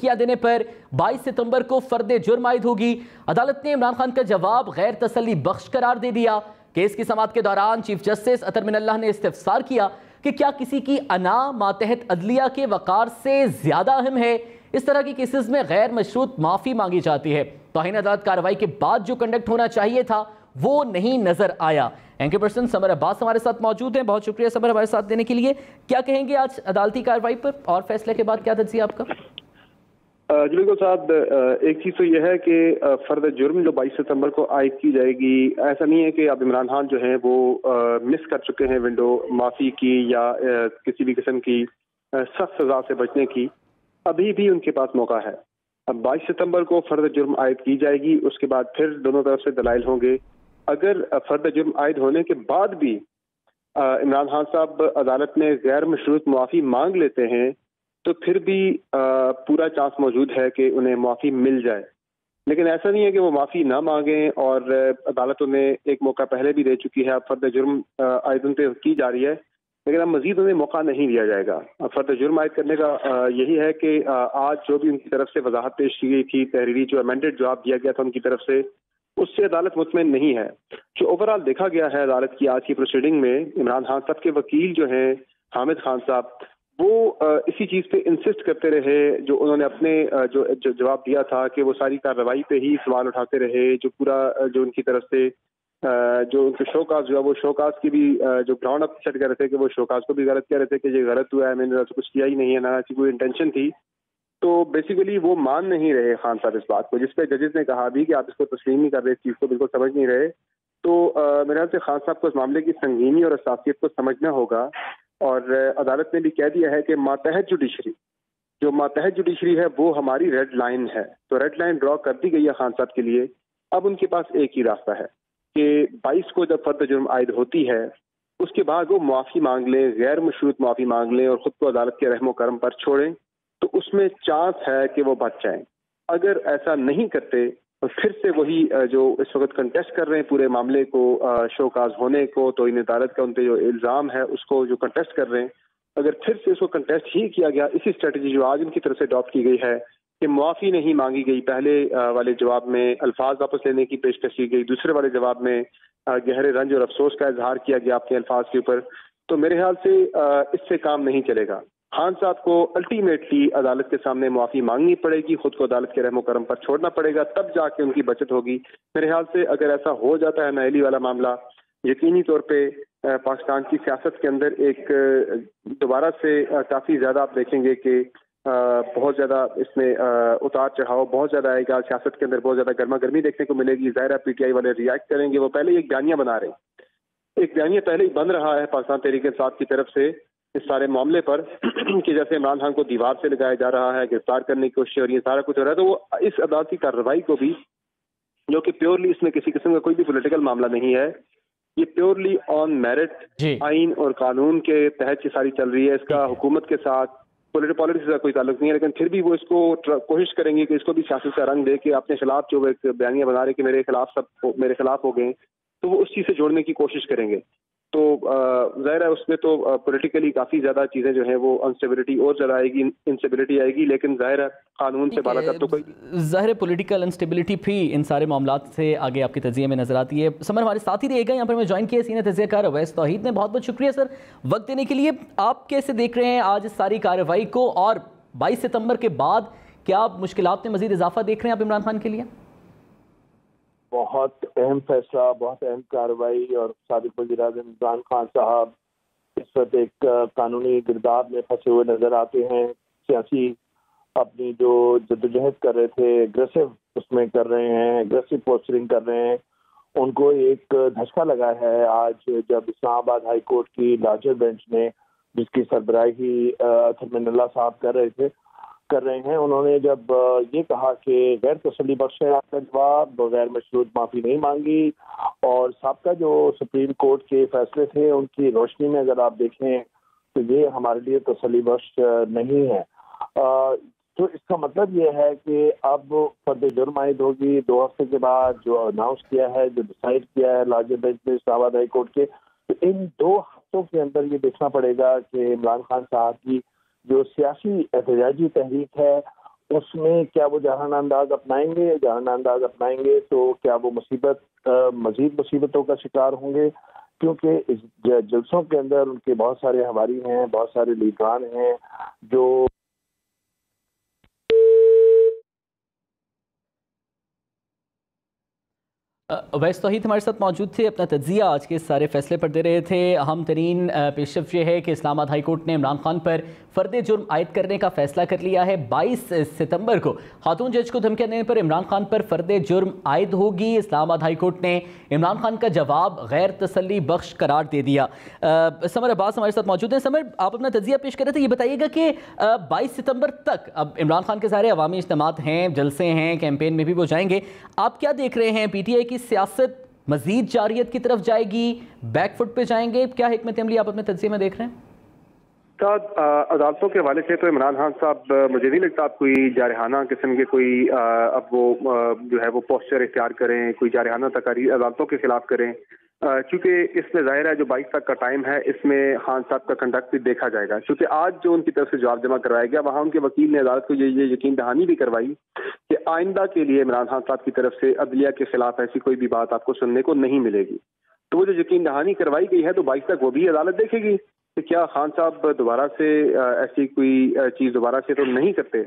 دھمکیاں دینے پر 22 ستمبر کو فرد جرم عائد ہوگی۔ عدالت نے عمران خان کا جواب غیر تسلی بخش قرار دے دیا۔ کیس کی سماعت کے دوران چیف جسٹس اطہر من اللہ نے استفسار کیا کہ کیا کسی کی انا ماتحت عدلیہ کے وقار سے زیادہ اہم ہے؟ اس طرح کی کیسز میں غیر مشروط معافی مانگی جاتی ہے۔ توہین عدالت کارروائی کے بعد جو کنڈکٹ ہونا چاہیے تھا وہ نہیں نظر آیا۔ اینکر پرسن سمر عباس ہمارے ساتھ موجود ہیں۔ بہت شکریہ سمر ہمارے ساتھ دینے کے لیے۔ کیا کہیں گے آج عدالتی کارروائی پر اور فیصلے کے بعد کیا تجزیہ آپ کا؟ جی بالکل صاحب، ایک چیز تو یہ ہے کہ فرد جرم جو 22 ستمبر کو عائد کی جائے گی، ایسا نہیں ہے کہ اب عمران خان جو ہیں وہ مس کر چکے ہیں ونڈو معافی کی یا کسی بھی قسم کی سخت سزا سے بچنے کی۔ ابھی بھی ان کے پاس موقع ہے۔ اب 22 ستمبر کو فرد جرم عائد کی جائے گی، اس کے بعد پھر دونوں طرف سے دلائل ہوں گے۔ اگر فرد جرم عائد ہونے کے بعد بھی عمران خان صاحب عدالت میں غیر مشروط معافی مانگ لیتے ہیں تو پھر بھی پورا چانس موجود ہے کہ انہیں معافی مل جائے۔ لیکن ایسا نہیں ہے کہ وہ معافی نہ مانگیں، اور عدالت انہیں ایک موقع پہلے بھی دے چکی ہے۔ اب فرد جرم عائد ان پہ کی جا رہی ہے، لیکن اب مزید انہیں موقع نہیں دیا جائے گا۔ فرد جرم عائد کرنے کا یہی ہے کہ آج جو بھی ان کی طرف سے وضاحت پیش کی گئی تھی، تحریری جو امینڈڈ جواب دیا گیا تھا ان کی طرف سے، اس سے عدالت مطمئن نہیں ہے۔ جو اوورآل دیکھا گیا ہے عدالت کی آج کی پروسیڈنگ میں، عمران خان صاحب کے وکیل جو ہیں حامد خان صاحب، وہ اسی چیز پہ انسسٹ کرتے رہے جو انہوں نے اپنے جو جواب دیا تھا، کہ وہ ساری کارروائی پہ ہی سوال اٹھاتے رہے۔ جو پورا جو ان کی طرف سے جو ان کے شو کاز ہوا، وہ شو کاز کی بھی جو گراؤنڈ اپ سیٹ کر رہے تھے کہ وہ شو کاز کو بھی غلط کہہ رہے تھے کہ یہ غلط ہوا ہے، میں نے ایسا کچھ کیا ہی نہیں ہے، نہ ایسی کوئی انٹینشن تھی۔ تو بیسیکلی وہ مان نہیں رہے خان صاحب اس بات کو، جس پہ ججز نے کہا بھی کہ آپ اس کو تسلیم نہیں کر رہے، اس چیز کو بالکل سمجھ نہیں رہے۔ تو میرے خیال سے خان صاحب کو اس معاملے کی سنگینی اور حساسیت کو سمجھنا ہوگا، اور عدالت نے بھی کہہ دیا ہے کہ ماتحت جوڈیشری ہے وہ ہماری ریڈ لائن ہے۔ تو ریڈ لائن ڈرا کر دی گئی ہے خان صاحب کے لیے۔ اب ان کے پاس ایک ہی راستہ ہے کہ 22 کو جب فرد جرم عائد ہوتی ہے، اس کے بعد وہ معافی مانگ لیں، غیر مشروط معافی مانگ لیں، اور خود کو عدالت کے رحم و کرم پر چھوڑیں، تو اس میں چانس ہے کہ وہ بچ جائیں۔ اگر ایسا نہیں کرتے تو پھر سے وہی جو اس وقت کنٹیسٹ کر رہے ہیں پورے معاملے کو، شو کاز ہونے کو، تو ان عدالت کا ان پہ جو الزام ہے اس کو جو کنٹیسٹ کر رہے ہیں، اگر پھر سے اس کو کنٹیسٹ ہی کیا گیا، اسی اسٹریٹجی جو آج ان کی طرف سے اڈاپٹ کی گئی ہے کہ معافی نہیں مانگی گئی، پہلے والے جواب میں الفاظ واپس لینے کی پیشکش کی گئی، دوسرے والے جواب میں گہرے رنج اور افسوس کا اظہار کیا گیا اپنے الفاظ کے اوپر، تو میرے خیال سے اس سے کام نہیں چلے گا۔ خان صاحب کو الٹیمیٹلی عدالت کے سامنے معافی مانگنی پڑے گی، خود کو عدالت کے رحم و کرم پر چھوڑنا پڑے گا، تب جا کے ان کی بچت ہوگی۔ میرے خیال سے اگر ایسا ہو جاتا ہے نااہلی والا معاملہ، یقینی طور پہ پاکستان کی سیاست کے اندر ایک دوبارہ سے کافی زیادہ آپ دیکھیں گے کہ بہت زیادہ اس میں اتار چڑھاؤ بہت زیادہ آئے گا، سیاست کے اندر بہت زیادہ گرما گرمی دیکھنے کو ملے گی۔ ظاہر ہے پی ٹی آئی والے ریئیکٹ کریں گے، وہ پہلے ہی ایک بیانیہ بنا رہے ہیں، ایک بیانیہ پہلے ہی بن رہا ہے پاکستان تحریک انصاف کی طرف سے اس سارے معاملے پر کہ جیسے عمران خان کو دیوار سے لگایا جا رہا ہے، گرفتار کرنے کی کوشش، اور یہ سارا کچھ ہو رہا ہے۔ تو وہ اس عدالتی کارروائی کو بھی، جو کہ پیورلی اس میں کسی قسم کا کوئی بھی پولیٹیکل معاملہ نہیں ہے، یہ پیورلی آن میرٹ آئین اور قانون کے تحت یہ ساری چل رہی ہے، اس کا حکومت کے ساتھ پالیٹکس کا کوئی تعلق نہیں ہے، لیکن پھر بھی وہ اس کو کوشش کریں گے کہ اس کو بھی سیاست کا رنگ دے کے اپنے خلاف جو ایک بیانیہ بنا رہے کہ میرے خلاف ہو گئے، تو وہ اس چیز سے جوڑنے کی کوشش کریں گے۔ تو ظاہر ہے اس میں تو پولیٹیکلی کافی زیادہ چیزیں جو ہیں وہ انسٹیبلٹی اور زیادہ آئے گی، انسٹیبلٹی آئے گی، لیکن ظاہر ہے قانون سے بالا تر تو کوئی ظاہر پولیٹیکل انسٹیبلٹی بھی ان سارے معاملات سے آگے آپ کے تجزیے میں نظر آتی ہے۔ سمر ہمارے ساتھ ہی رہے گا، یہاں پر میں جوائن کیا سینئر تجزیہ کار اویس توحید نے۔ بہت بہت شکریہ سر وقت دینے کے لیے۔ آپ کیسے دیکھ رہے ہیں آج اس ساری کارروائی کو، اور 22 ستمبر کے بعد کیا مشکلات میں مزید اضافہ دیکھ رہے ہیں آپ عمران خان کے لیے؟ بہت اہم فیصلہ، بہت اہم کارروائی، اور سابق وزیر اعظم عمران خان صاحب اس وقت ایک قانونی گرداب میں پھنسے ہوئے نظر آتے ہیں۔ سیاسی اپنی جو جدوجہد کر رہے تھے، اگریسو اس میں کر رہے ہیں، اگریسو پوسچرنگ کر رہے ہیں، ان کو ایک دھچکا لگا ہے آج جب اسلام آباد ہائی کورٹ کی لارجر بینچ نے، جس کی سربراہی اطہر من اللہ صاحب کر رہے ہیں، انہوں نے جب یہ کہا کہ غیر تسلی بخش ہے آپ کا جواب، غیر مشروط معافی نہیں مانگی، اور سابقہ جو سپریم کورٹ کے فیصلے تھے ان کی روشنی میں اگر آپ دیکھیں تو یہ ہمارے لیے تسلی بخش نہیں ہے۔ تو اس کا مطلب یہ ہے کہ اب فرد جرم عائد ہوگی 2 ہفتے کے بعد، جو اناؤنس کیا ہے، جو ڈیسائیڈ کیا ہے لارجر بینچ نے اسلام آباد ہائی کورٹ کے، تو ان 2 ہفتوں کے اندر یہ دیکھنا پڑے گا کہ عمران خان صاحب کی جو سیاسی احتجاجی تحریک ہے اس میں کیا وہ جہان انداز اپنائیں گے؟ جہان انداز اپنائیں گے تو کیا وہ مزید مصیبتوں کا شکار ہوں گے؟ کیونکہ اس جلسوں کے اندر ان کے بہت سارے حواری ہیں، بہت سارے لیڈران ہیں جو اویس توحید ہمارے ساتھ موجود تھے، اپنا تجزیہ آج کے سارے فیصلے پر دے رہے تھے۔ اہم ترین پیش رفت یہ ہے کہ اسلام آباد ہائی کورٹ نے عمران خان پر فرد جرم عائد کرنے کا فیصلہ کر لیا ہے۔ 22 ستمبر کو خاتون جج کو دھمکیاں دینے پر عمران خان پر فرد جرم عائد ہوگی۔ اسلام آباد ہائی کورٹ نے عمران خان کا جواب غیر تسلی بخش قرار دے دیا۔ سمر عباس ہمارے ساتھ موجود ہیں۔ سمر، آپ اپنا تجزیہ پیش کر رہے تھے، یہ بتائیے گا کہ 22 ستمبر تک اب عمران خان کے ظاہر عوامی اجتماعات ہیں، جلسے ہیں، کیمپین میں بھی وہ جائیں گے، آپ کیا دیکھ رہے ہیں؟ پی ٹی آئی کی سیاست مزید جارحیت کی طرف جائے گی، بیک فٹ پہ جائیں گے؟ کیا حکمت عملی آپ اپنے تجزیے میں دیکھ رہے ہیں؟ عدالتوں کے حوالے سے تو عمران خان صاحب مجھے نہیں لگتا آپ کوئی جارحانہ قسم کے کوئی اب وہ جو ہے وہ پوسچر اختیار کریں، کوئی جارحانہ تقاریر عدالتوں کے خلاف کریں، کیونکہ اس میں ظاہر ہے جو 22 تک کا ٹائم ہے، اس میں خان صاحب کا کنڈکٹ بھی دیکھا جائے گا، کیونکہ آج جو ان کی طرف سے جواب جمع کروایا گیا وہاں ان کے وکیل نے عدالت کو یہ یقین دہانی بھی کروائی کہ آئندہ کے لیے عمران خان صاحب کی طرف سے عدلیہ کے خلاف ایسی کوئی بھی بات آپ کو سننے کو نہیں ملے گی۔ تو وہ جو یقین دہانی کروائی گئی ہے تو 22 تک وہ بھی عدالت دیکھے گی کہ کیا خان صاحب دوبارہ سے ایسی کوئی چیز دوبارہ سے تو نہیں کرتے۔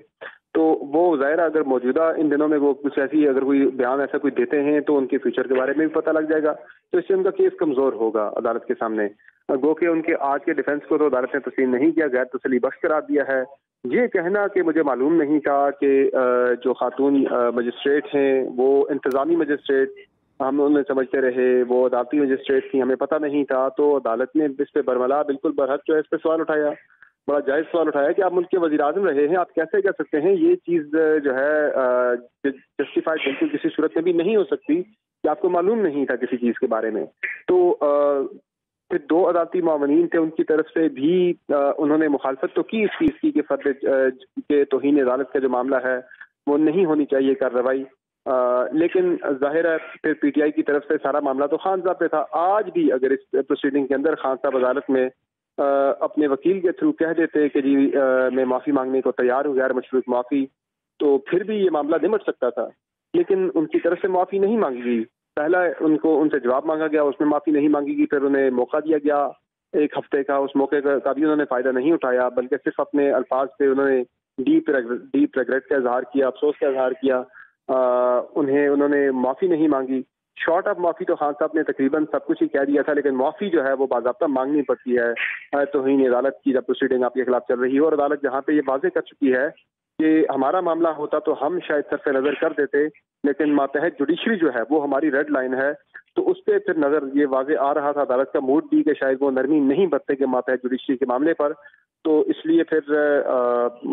تو وہ ظاہر اگر موجودہ ان دنوں میں وہ کچھ ایسی اگر کوئی بیان ایسا کوئی دیتے ہیں تو ان کے فیوچر کے بارے میں بھی پتہ لگ جائے گا، تو اس سے ان کا کیس کمزور ہوگا عدالت کے سامنے۔ گو کہ ان کے آج کے ڈیفنس کو تو عدالت نے تسلیم نہیں کیا، غیر تسلی بخش قرار دیا ہے۔ یہ کہنا کہ مجھے معلوم نہیں تھا کہ جو خاتون مجسٹریٹ ہیں وہ انتظامی مجسٹریٹ ہم انہیں سمجھتے رہے، وہ عدالتی مجسٹریٹ تھی، ہمیں پتہ نہیں تھا، تو عدالت نے اس پہ برملا بالکل برحق جو ہے اس پہ سوال اٹھایا، بڑا جائز سوال اٹھایا کہ آپ ملک کے وزیر اعظم رہے ہیں، آپ کیسے کہہ سکتے ہیں یہ چیز جو ہے جسٹیفائڈ بالکل کسی صورت میں بھی نہیں ہو سکتی کہ آپ کو معلوم نہیں تھا کسی چیز کے بارے میں۔ تو پھر 2 عدالتی معاونین تھے، ان کی طرف سے بھی انہوں نے مخالفت تو کی اس چیز کی کہ فرد کے توہین عدالت کا جو معاملہ ہے وہ نہیں ہونی چاہیے کارروائی، لیکن ظاہر ہے پھر پی ٹی آئی کی طرف سے سارا معاملہ تو خان صاحب پہ تھا۔ آج بھی اگر اس پروسیڈنگ کے اندر خان صاحب عدالت میں اپنے وکیل کے تھرو کہہ دیتے کہ جی میں معافی مانگنے کو تیار ہوں، غیر مشروط معافی، تو پھر بھی یہ معاملہ نمٹ سکتا تھا، لیکن ان کی طرف سے معافی نہیں مانگی گئی۔ پہلا ان سے جواب مانگا گیا، اس میں معافی نہیں مانگی گئی، پھر انہیں موقع دیا گیا 1 ہفتے کا، اس موقع کا بھی انہوں نے فائدہ نہیں اٹھایا، بلکہ صرف اپنے الفاظ پہ انہوں نے ڈیپ ریگریٹ کا اظہار کیا، افسوس کا اظہار کیا، انہوں نے معافی نہیں مانگی۔ شارٹ آف معافی تو خان صاحب نے تقریباً سب کچھ ہی کہہ دیا تھا، لیکن معافی جو ہے وہ باضابطہ مانگنی پڑتی ہے توہین عدالت کی جب پروسیڈنگ آپ کے خلاف چل رہی ہے، اور عدالت جہاں پہ یہ واضح کر چکی ہے کہ ہمارا معاملہ ہوتا تو ہم شاید صرف نظر کر دیتے، لیکن ماتحت جوڈیشری جو ہے وہ ہماری ریڈ لائن ہے، تو اس پہ پھر نظر یہ واضح آ رہا تھا عدالت کا موڈ بھی کہ شاید وہ نرمی نہیں برتے کہ ماتحت جوڈیشری کے معاملے پر، تو اس لیے پھر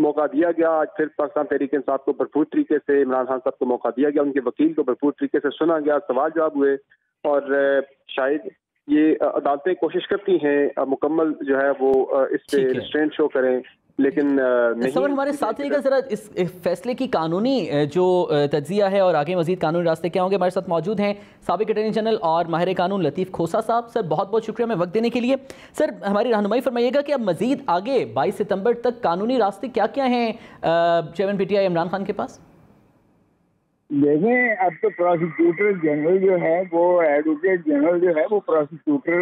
موقع دیا گیا۔ آج پھر پاکستان تحریک انصاف کو بھرپور طریقے سے عمران خان صاحب کو موقع دیا گیا، ان کے وکیل کو بھرپور طریقے سے سنا گیا، سوال جواب ہوئے، اور شاید یہ عدالتیں کوشش کرتی ہیں مکمل جو ہے وہ اس پہ ریسٹرینٹ شو کریں، لیکن نہیں۔ ہمارے ساتھ رہے گا ذرا اس فیصلے کی قانونی جو تجزیہ ہے اور آگے مزید قانونی راستے کیا ہوں گے۔ ہمارے ساتھ موجود ہیں سابق اٹارنی جنرل اور ماہر قانون لطیف کھوسا صاحب۔ سر بہت بہت شکریہ ہمیں وقت دینے کے لیے۔ سر ہماری رہنمائی فرمائیے گا کہ اب مزید آگے 22 ستمبر تک قانونی راستے کیا کیا ہیں chairman P T I Imran Khan کے پاس؟ دیکھیں، اب تو پروسیکیوٹر جنرل جو ہے وہ ایڈوکیٹ جنرل جو ہے وہ پروسیکیوٹر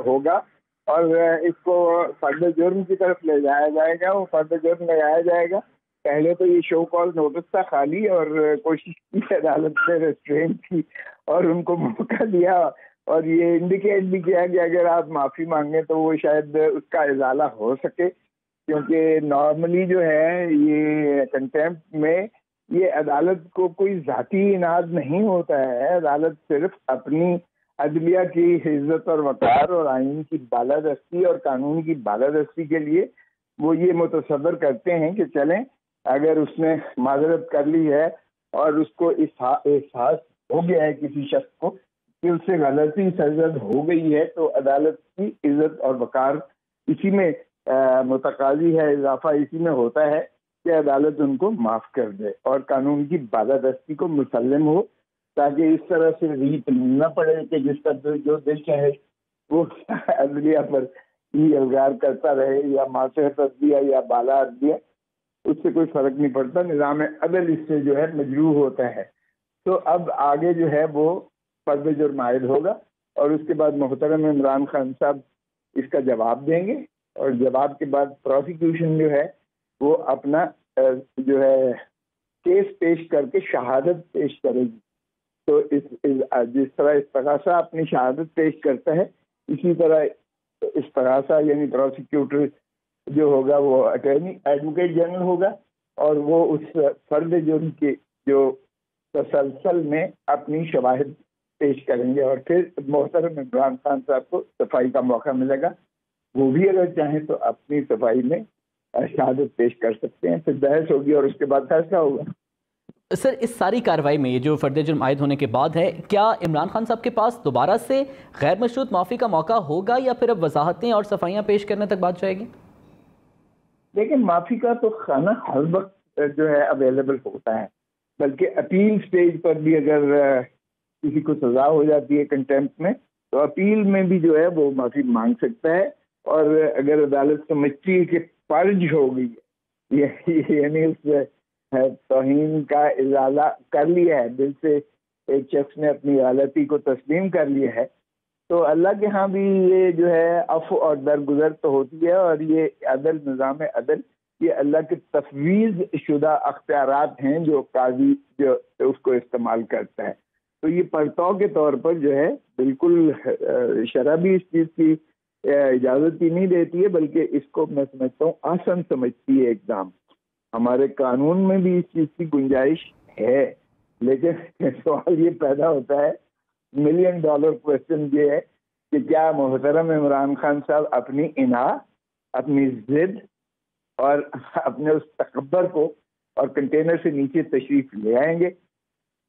ہوگا، اور اس کو فرد جرم کی طرف لے جایا جائے گا، وہ فرد جرم لگایا جائے گا۔ پہلے تو یہ شو کال نوٹس تھا خالی، اور کوشش کی عدالت نے ریسٹرینٹ کی اور ان کو موقع دیا، اور یہ انڈیکیٹ بھی کیا کہ اگر آپ معافی مانگیں تو وہ شاید اس کا ازالہ ہو سکے، کیونکہ نارملی جو ہے یہ کنٹیمپٹ میں یہ عدالت کو کوئی ذاتی اناد نہیں ہوتا ہے، عدالت صرف اپنی عدلیہ کی عزت اور وقار اور آئین کی بالادستی اور قانون کی بالادستی کے لیے وہ یہ متصور کرتے ہیں کہ چلیں اگر اس نے معذرت کر لی ہے اور اس کو احساس ہو گیا ہے کسی شخص کو کہ اس سے غلطی سرزد ہو گئی ہے، تو عدالت کی عزت اور وقار اسی میں متقاضی ہے، اضافہ اسی میں ہوتا ہے کہ عدالت ان کو معاف کر دے اور قانون کی بالادستی کو مسلم ہو، تاکہ اس طرح سے ریت نہ پڑے کہ جس طرح جو دل چاہے وہ عدلیہ پر ہی الغار کرتا رہے، یا ماتحت عدلیہ یا بالا عدلیہ۔ اس سے کوئی فرق نہیں پڑتا، نظام عدل اس سے جو ہے مجروح ہوتا ہے۔ تو اب آگے جو ہے وہ فرد جرم عائد ہوگا اور اس کے بعد محترم عمران خان صاحب اس کا جواب دیں گے، اور جواب کے بعد پروسیکیوشن جو ہے وہ اپنا جو ہے کیس پیش کر کے شہادت پیش کرے گی۔ تو جس طرح استغاثہ اپنی شہادت پیش کرتا ہے، اسی طرح استغاثہ یعنی پروسیکیوٹر جو ہوگا وہ اٹارنی ایڈوکیٹ جنرل ہوگا، اور وہ اس فرد جرم کے جو تسلسل میں اپنی شواہد پیش کریں گے، اور پھر محترم عمران خان صاحب کو صفائی کا موقع ملے گا۔ وہ بھی اگر چاہیں تو اپنی صفائی میں شہادت پیش کر سکتے ہیں، پھر بحث ہوگی اور اس کے بعد فیصلہ ہوگا۔ سر، اس ساری کارروائی میں یہ جو فرد جرم عائد ہونے کے بعد ہے، کیا عمران خان صاحب کے پاس دوبارہ سے غیر مشروط معافی کا موقع ہوگا یا پھر اب وضاحتیں اور صفائیاں پیش کرنے تک بات جائے گی؟ لیکن معافی کا تو خانہ ہر وقت جو ہے اویلیبل ہوتا ہے، بلکہ اپیل سٹیج پر بھی اگر کسی کو سزا ہو جاتی ہے کنٹیمپٹ میں تو اپیل میں بھی جو ہے وہ معافی مانگ سکتا ہے، اور اگر عدالت سمجھتی ہے کہ فرض ہو گئی ہے، یعنی اس توہین کا ازالہ کر لیا ہے، دل سے ایک شخص نے اپنی غلطی کو تسلیم کر لیا ہے، تو اللہ کے ہاں بھی یہ جو ہے عفو اور درگزر تو ہوتی ہے، اور یہ عدل، نظام عدل، یہ اللہ کے تفویض شدہ اختیارات ہیں جو قاضی جو اس کو استعمال کرتا ہے۔ تو یہ پرتو کے طور پر جو ہے بالکل شرع بھی اس چیز کی اجازت ہی نہیں دیتی ہے، بلکہ اس کو میں سمجھتا ہوں آسن سمجھتی ہے اقدام۔ ہمارے قانون میں بھی اس چیز کی گنجائش ہے، لیکن سوال یہ پیدا ہوتا ہے، $1 ملین کوشچن یہ ہے کہ کیا محترم عمران خان صاحب اپنی اناح، اپنی ضد اور اپنے اس تکبر کو اور کنٹینر سے نیچے تشریف لے آئیں گے؟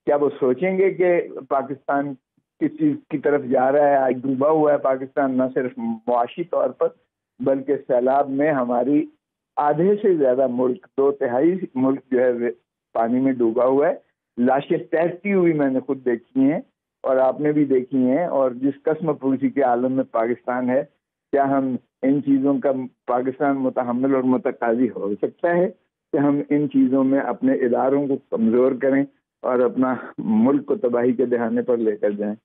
کیا وہ سوچیں گے کہ پاکستان کس چیز کی طرف جا رہا ہے؟ آج ڈوبا ہوا ہے پاکستان، نہ صرف معاشی طور پر بلکہ سیلاب میں ہماری آدھے سے زیادہ ملک، 2/3 ملک جو ہے پانی میں ڈوبا ہوا ہے۔ لاشیں تیرتی ہوئی میں نے خود دیکھی ہیں اور آپ نے بھی دیکھی ہیں، اور جس قسم پوشی کے عالم میں پاکستان ہے، کیا ہم ان چیزوں کا پاکستان متحمل اور متقاضی ہو سکتا ہے کہ ہم ان چیزوں میں اپنے اداروں کو کمزور کریں اور اپنا ملک کو تباہی کے دہانے پر لے کر جائیں؟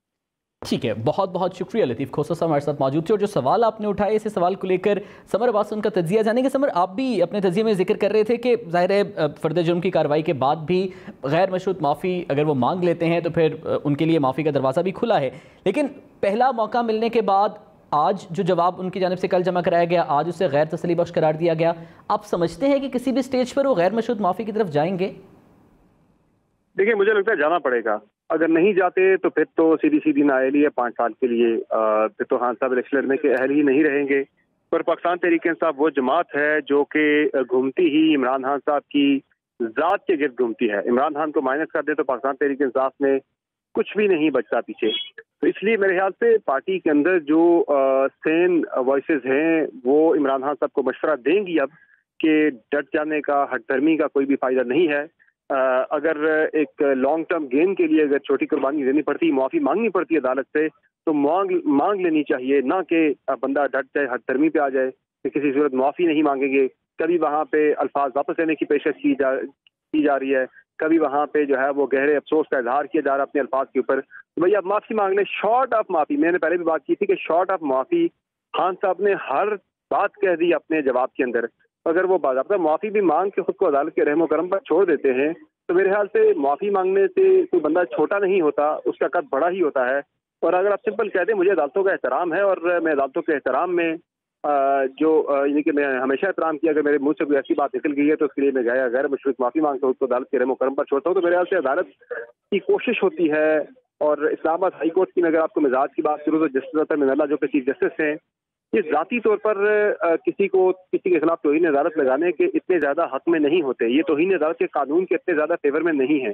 ٹھیک ہے، بہت بہت شکریہ لطیف کھوسہ صاحب ہمارے ساتھ موجود تھے، اور جو سوال آپ نے اٹھائے اسی سوال کو لے کر سمر عباس ان کا تجزیہ جانیں گے۔ سمر، آپ بھی اپنے تجزیے میں ذکر کر رہے تھے کہ ظاہر ہے فرد جرم کی کارروائی کے بعد بھی غیر مشروط معافی اگر وہ مانگ لیتے ہیں تو پھر ان کے لیے معافی کا دروازہ بھی کھلا ہے، لیکن پہلا موقع ملنے کے بعد آج جو جواب ان کی جانب سے کل جمع کرایا گیا، آج اسے غیر تسلی بخش قرار دیا گیا، آپ سمجھتے ہیں کہ کسی بھی سٹیج پر وہ غیر مشروط معافی کی طرف جائیں گے؟ دیکھیں، مجھے لگتا ہے جانا پڑے گا۔ اگر نہیں جاتے تو پھر تو سیدھی نااہلی ہے 5 سال کے لیے، پھر تو خان صاحب الیکشن لڑنے کے اہل ہی نہیں رہیں گے۔ پر پاکستان تحریک انصاف وہ جماعت ہے جو کہ گھومتی ہی عمران خان صاحب کی ذات کے گرد گھومتی ہے۔ عمران خان کو مائنس کر دے تو پاکستان تحریک انصاف میں کچھ بھی نہیں بچتا پیچھے۔ تو اس لیے میرے خیال سے پارٹی کے اندر جو سین وائسز ہیں وہ عمران خان صاحب کو مشورہ دیں گی اب کہ ڈٹ جانے کا، ہٹ دھرمی کا کوئی بھی فائدہ نہیں ہے۔ اگر ایک لانگ ٹرم گین کے لیے اگر چھوٹی قربانی دینی پڑتی، معافی مانگنی پڑتی عدالت سے، تو مانگ لینی چاہیے، نہ کہ بندہ ڈٹ جائے، ہٹ دھرمی پہ آ جائے کہ کسی صورت معافی نہیں مانگیں گے۔ کبھی وہاں پہ الفاظ واپس لینے کی پیشکش کی جا رہی ہے، کبھی وہاں پہ جو ہے وہ گہرے افسوس کا اظہار کیا جا رہا ہے اپنے الفاظ کے اوپر۔ تو بھائی اب معافی مانگ لیں، شارٹ آف معافی، میں نے پہلے بھی بات کی تھی کہ شارٹ آف معافی خان صاحب نے ہر بات کہہ دی اپنے جواب کے اندر۔ اگر وہ باضابطہ معافی بھی مانگ کے خود کو عدالت کے رحم و کرم پر چھوڑ دیتے ہیں تو میرے خیال سے معافی مانگنے سے کوئی بندہ چھوٹا نہیں ہوتا، اس کا قد بڑا ہی ہوتا ہے۔ اور اگر آپ سمپل کہہ دیں مجھے عدالتوں کا احترام ہے اور میں عدالتوں کے احترام میں یعنی کہ میں ہمیشہ احترام کیا، اگر میرے منہ سے کوئی ایسی بات نکل گئی ہے تو اس کے لیے میں غیر مشروط معافی مانگتا ہوں، اس کو عدالت کے رحم و کرم پر چھوڑتا ہوں۔ تو میرے خیال سے عدالت کی کوشش ہوتی ہے، اور اسلام آباد ہائی کورٹ کی میں اگر آپ کو مزاج کی بات کروں تو جسٹس اطہر من اللہ جو کہ چیف جسٹس ہیں، یہ ذاتی طور پر کسی کے خلاف توہین عدالت لگانے کے اتنے زیادہ حق میں نہیں ہوتے، یہ توہین عدالت کے قانون کے اتنے زیادہ فیور میں نہیں ہے۔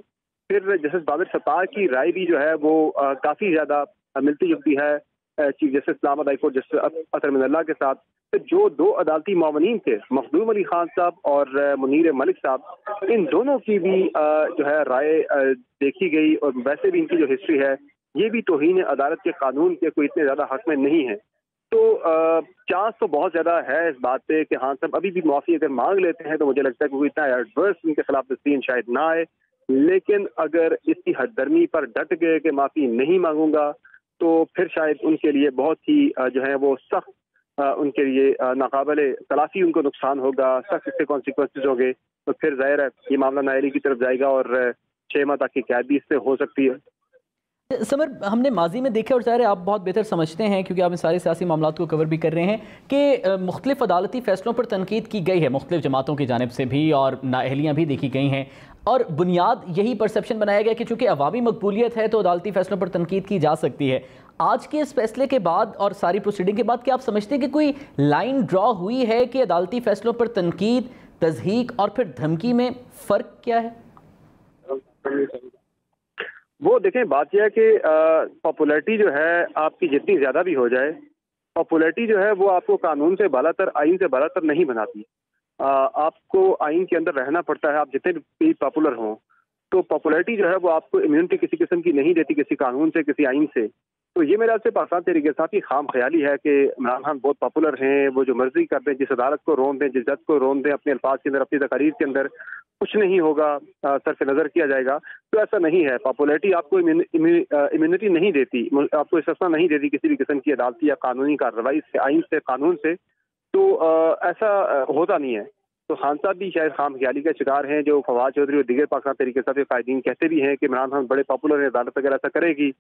پھر جسٹس بابر ستار کی رائے بھی جو ہے وہ کافی زیادہ ملتی جلتی ہے چیف جسٹس اسلام آباد ہائی کورٹ جسٹس اطہر من اللہ کے ساتھ۔ جو 2 عدالتی معاونین تھے، مخدوم علی خان صاحب اور منیر ملک صاحب، ان دونوں کی بھی جو ہے رائے دیکھی گئی، اور ویسے بھی ان کی جو ہسٹری ہے یہ بھی توہین عدالت کے قانون کے کوئی اتنے زیادہ حق میں نہیں ہے۔ تو چانس تو بہت زیادہ ہے اس بات پہ کہ خان صاحب ابھی بھی معافی اگر مانگ لیتے ہیں تو مجھے لگتا ہے کہ کوئی اتنا ایڈورس ان کے خلاف تسلیم شاید نہ آئے، لیکن اگر اس کی حد درمی پر ڈٹ گئے کہ معافی نہیں مانگوں گا تو پھر شاید ان کے لیے بہت ہی جو ہے وہ سخت ان کے لیے ناقابل تلافی ان کو نقصان ہوگا، سخت اس کے کانسیکوینسز ہوں گے، تو پھر ظاہر ہے یہ معاملہ نااہلی کی طرف جائے گا اور 6 ماہ تک کی قید بھی اس سے ہو سکتی ہے۔ سمر، ہم نے ماضی میں دیکھا، اور ظاہر ہے آپ بہت بہتر سمجھتے ہیں کیونکہ آپ ان سارے سیاسی معاملات کو کور بھی کر رہے ہیں، کہ مختلف عدالتی فیصلوں پر تنقید کی گئی ہے مختلف جماعتوں کی جانب سے بھی، اور نااہلیاں بھی دیکھی گئی ہیں، اور بنیاد یہی پرسیپشن بنایا گیا کہ چونکہ عوامی مقبولیت ہے تو عدالتی فیصلوں پر تنقید کی جا سکتی ہے۔ آج کے اس فیصلے کے بعد اور ساری پروسیڈنگ کے بعد کیا آپ سمجھتے ہیں کہ کوئی لائن ڈرا ہوئی ہے کہ عدالتی فیصلوں پر تنقید، تضحیک اور پھر دھمکی میں فرق کیا ہے؟ وہ دیکھیں، بات یہ ہے کہ پاپولیرٹی جو ہے آپ کی جتنی زیادہ بھی ہو جائے، پاپولیرٹی جو ہے وہ آپ کو قانون سے بالا تر، آئین سے بالا تر نہیں بناتی۔ آپ کو آئین کے اندر رہنا پڑتا ہے، آپ جتنے بھی پاپولر ہوں، تو پاپولیرٹی جو ہے وہ آپ کو امیونٹی کسی قسم کی نہیں دیتی، کسی قانون سے، کسی آئین سے۔ تو یہ میرے خیال سے پاکستان تحریک انصاف کی خام خیالی ہے کہ عمران خان بہت پاپولر ہیں، وہ جو مرضی کر دیں، جس عدالت کو رون دیں، جس جج کو رون دیں، اپنے الفاظ کے اندر، اپنی تقاریر کے اندر، کچھ نہیں ہوگا، صرف نظر کیا جائے گا۔ تو ایسا نہیں ہے، پاپولیرٹی آپ کو امیونٹی نہیں دیتی، آپ کو استثنا نہیں دیتی کسی بھی قسم کی عدالتی یا قانونی کارروائی سے، آئین سے، قانون سے۔ تو ایسا ہوتا نہیں ہے۔ تو خان صاحب بھی شاید خام خیالی کا شکار ہیں، جو فواد چودھری اور دیگر پاکستان تحریک انصاف کے قائدین کہتے بھی ہیں کہ عمران خان بڑے پاپولر ہیں، عدالت اگر ایسا کرے گی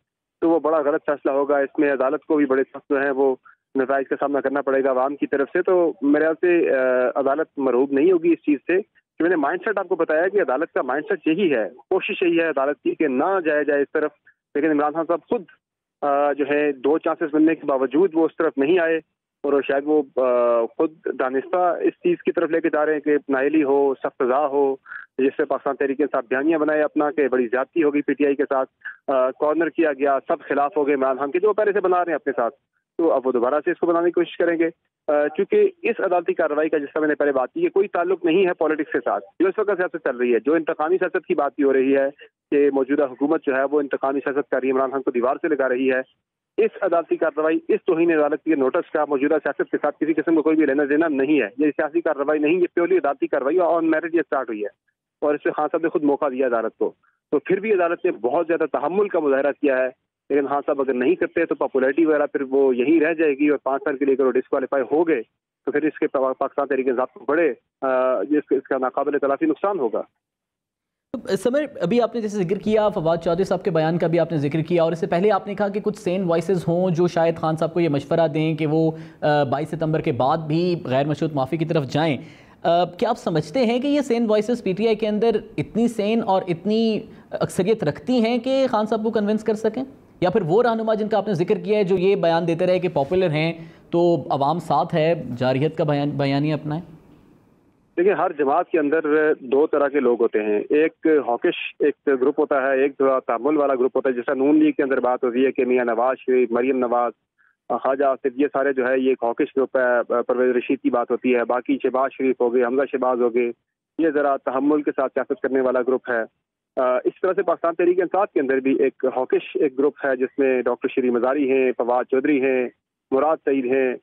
تو وہ بڑا غلط فیصلہ ہوگا، اس میں عدالت کو بھی بڑے سخت جو ہے وہ نتائج کا سامنا کرنا پڑے گا عوام کی طرف سے۔ تو میرے خیال سے عدالت مرعوب نہیں ہوگی اس چیز سے، کہ میں نے مائنڈ سیٹ آپ کو بتایا کہ عدالت کا مائنڈ سیٹ یہی ہے، کوشش یہی ہے عدالت کی کہ نہ جایا جائے اس طرف، لیکن عمران خان صاحب خود جو ہے 2 چانسز ملنے کے باوجود وہ اس طرف نہیں آئے، اور شاید وہ خود دانستہ اس چیز کی طرف لے کے جا رہے ہیں کہ نااہلی ہو، سخت سزا ہو، جس سے پاکستان تحریک انصاف بیانیہ بنائے اپنا کہ بڑی زیادتی ہوگی پی ٹی آئی کے ساتھ، کارنر کیا گیا، سب خلاف ہو گئے عمران خان کے جو پہلے سے بنا رہے ہیں اپنے ساتھ، تو اب وہ دوبارہ سے اس کو بنانے کی کوشش کریں گے، کیونکہ اس عدالتی کارروائی کا، جس کا میں نے پہلے بات کی، کوئی تعلق نہیں ہے پالیٹکس کے ساتھ جو اس وقت سیاست چل رہی ہے، جو انتقامی سیاست کی بات بھی ہو رہی ہے کہ موجودہ حکومت جو ہے وہ انتقامی سیاست کر رہی ہے، عمران خان کو دیوار سے لگا رہی ہے۔ اس عدالتی کارروائی، اس توہین عدالت کی نوٹس کا موجودہ سیاست کے ساتھ کسی قسم کا کوئی بھی لینا دینا نہیں ہے، یہ سیاسی کارروائی نہیں، یہ پیورلی عدالتی کارروائی آن میرٹ یہ اسٹارٹ ہوئی ہے، اور اس سے خان صاحب نے خود موقع دیا عدالت کو، تو پھر بھی عدالت نے بہت زیادہ تحمل کا مظاہرہ کیا ہے، لیکن خان صاحب اگر نہیں کرتے تو پاپولیرٹی وغیرہ پھر وہ یہی رہ جائے گی، اور 5 سال کے لیے اگر وہ ڈسکوالیفائی ہو گئے تو پھر اس کے پاکستان تحریک انصاف کو بڑے اس کا ناقابل تلافی نقصان ہوگا۔ سمر، ابھی آپ نے جیسے ذکر کیا فواد چودھری صاحب کے بیان کا بھی آپ نے ذکر کیا، اور اس سے پہلے آپ نے کہا کہ کچھ سین وائسز ہوں جو شاید خان صاحب کو یہ مشورہ دیں کہ وہ 22 ستمبر کے بعد بھی غیر مشروط معافی کی طرف جائیں۔ کیا آپ سمجھتے ہیں کہ یہ سین وائسز پی ٹی آئی کے اندر اتنی سین اور اتنی اکثریت رکھتی ہیں کہ خان صاحب کو کنونس کر سکیں، یا پھر وہ رہنما جن کا آپ نے ذکر کیا ہے جو یہ بیان دیتے رہے کہ پاپولر ہیں تو عوام ساتھ ہے، جارحیت کا بیانیہ اپنائیں؟ دیکھیں، ہر جماعت کے اندر 2 طرح کے لوگ ہوتے ہیں، ایک ہاکش ایک گروپ ہوتا ہے، ایک تعامل والا گروپ ہوتا ہے، جیسا نون لیگ کے اندر بات ہوتی ہے کہ میاں نواز شریف، مریم نواز، خواجہ آصف، یہ سارے جو ہے یہ ایک ہاکش گروپ ہے، پرویز رشید کی بات ہوتی ہے، باقی شہباز شریف ہو گئے، حمزہ شہباز ہو گئے، یہ ذرا تحمل کے ساتھ سیاست کرنے والا گروپ ہے۔ اس طرح سے پاکستان تحریک انصاف کے اندر بھی ایک ہاکش ایک گروپ ہے، جس میں ڈاکٹر شری مزاری ہیں، فواد چودھری ہیں، مراد سعید ہیں،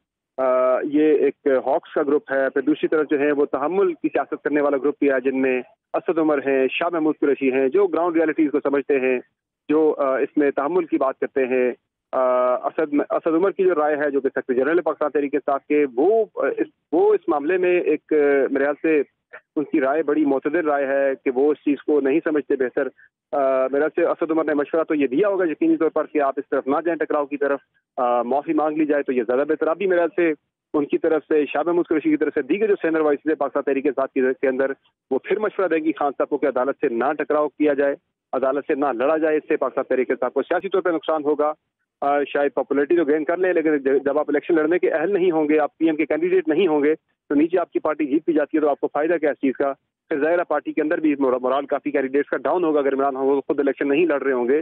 یہ ایک ہاکس کا گروپ ہے۔ پھر دوسری طرف جو ہے وہ تحمل کی سیاست کرنے والا گروپ بھی ہے، جن میں اسد عمر ہیں، شاہ محمود قریشی ہیں، جو گراؤنڈ ریالٹیز کو سمجھتے ہیں، جو اس میں تحمل کی بات کرتے ہیں۔ اسد عمر کی جو رائے ہے، جو کہ سیکرٹری جنرل پاکستان تحریک انصاف کے، وہ اس معاملے میں ایک میرے خیال سے ان کی رائے بڑی معتدل رائے ہے کہ وہ اس چیز کو نہیں سمجھتے بہتر۔ میرے خیال سے اسد عمر نے مشورہ تو یہ دیا ہوگا یقینی طور پر کہ آپ اس طرف نہ جائیں، ٹکراؤ کی طرف، معافی مانگ لی جائے تو یہ زیادہ بہتر۔ اب بھی میرے خیال سے ان کی طرف سے، شاہ محمود قریشی کی طرف سے، دیگر جو سینئر وائسز ہے پاکستان تحریک انصاف کے اندر، وہ پھر مشورہ دیں گی خان صاحب کو کہ عدالت سے نہ ٹکراؤ کیا جائے، عدالت سے نہ لڑا جائے، اس سے پاکستان تحریک انصاف کو سیاسی طور پہ نقصان ہوگا۔ شاید پاپولیرٹی تو گین کر لیں، لیکن جب آپ الیکشن لڑنے کے اہل نہیں ہوں گے، آپ پی ایم کے کینڈیڈیٹ نہیں ہوں گے، تو نیچے آپ کی پارٹی جیت بھی جاتی ہے تو آپ کو فائدہ کیا اس چیز کا؟ پھر ظاہر پارٹی کے اندر بھی مورال کافی کینڈیڈیٹس کا ڈاؤن ہوگا اگر عمران خان خود الیکشن نہیں لڑ رہے ہوں گے،